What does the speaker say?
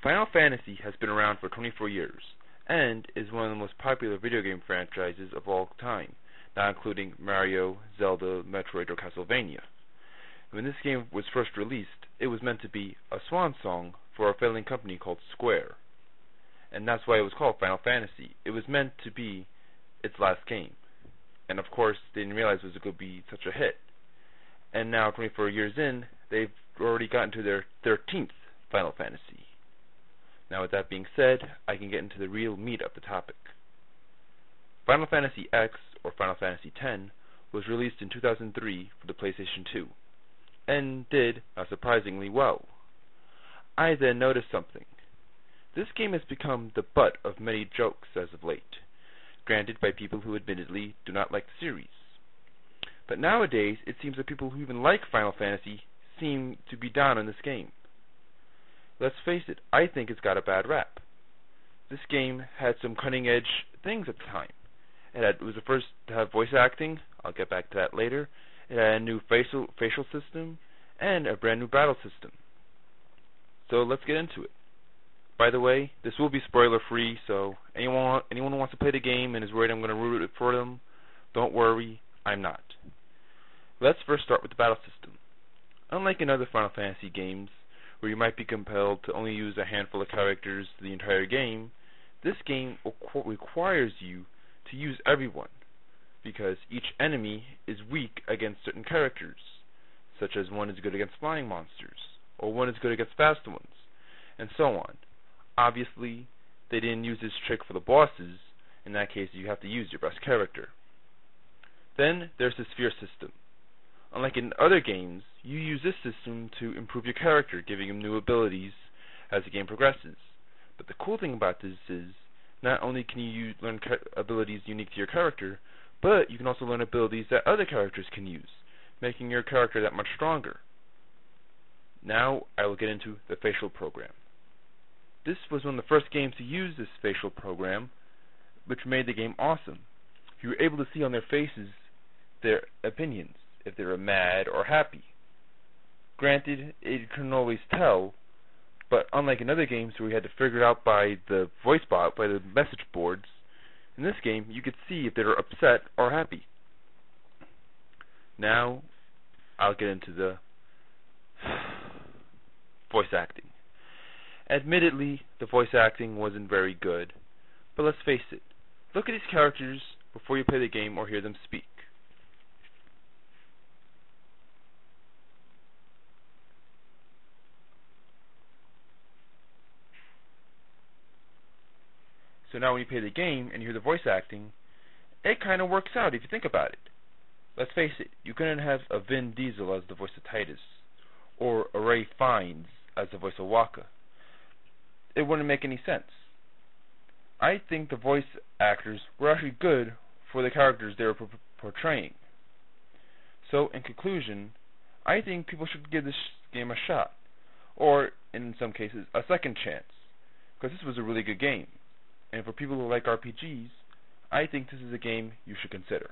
Final Fantasy has been around for 24 years, and is one of the most popular video game franchises of all time, not including Mario, Zelda, Metroid, or Castlevania. When this game was first released, it was meant to be a swan song for a failing company called Square, and that's why it was called Final Fantasy. It was meant to be its last game, and of course they didn't realize it was going to be such a hit. And now, 24 years in, they've already gotten to their 13th Final Fantasy. Now, with that being said, I can get into the real meat of the topic. Final Fantasy X, or Final Fantasy X, was released in 2003 for the PlayStation 2, and did, not surprisingly, well. I then noticed something. This game has become the butt of many jokes as of late, granted by people who admittedly do not like the series. But nowadays, it seems that people who even like Final Fantasy seem to be down on this game. Let's face it, I think it's got a bad rap. This game had some cutting-edge things at the time. It was the first to have voice acting. I'll get back to that later. It had a new facial system, and a brand new battle system. So let's get into it. By the way, this will be spoiler-free, so anyone who wants to play the game and is worried I'm going to ruin it for them, don't worry, I'm not. Let's first start with the battle system. Unlike in other Final Fantasy games, where you might be compelled to only use a handful of characters the entire game, this game requires you to use everyone, because each enemy is weak against certain characters, such as one is good against flying monsters, or one is good against fast ones, and so on. Obviously, they didn't use this trick for the bosses. In that case, you have to use your best character. Then there's the sphere system. Unlike in other games, you use this system to improve your character, giving him new abilities as the game progresses. But the cool thing about this is, not only can you learn abilities unique to your character, but you can also learn abilities that other characters can use, making your character that much stronger. Now, I will get into the facial program. This was one of the first games to use this facial program, which made the game awesome. You were able to see on their faces their opinions, if they were mad or happy. Granted, it couldn't always tell, but unlike in other games where we had to figure it out by the voice bot, by the message boards, in this game you could see if they were upset or happy. Now, I'll get into the voice acting. Admittedly, the voice acting wasn't very good, but let's face it, look at these characters before you play the game or hear them speak. So now when you play the game and you hear the voice acting, it kind of works out if you think about it. Let's face it, you couldn't have a Vin Diesel as the voice of Titus, or a Ray Fiennes as the voice of Waka. It wouldn't make any sense. I think the voice actors were actually good for the characters they were portraying. So, in conclusion, I think people should give this game a shot, or, in some cases, a second chance, because this was a really good game. And for people who like RPGs, I think this is a game you should consider.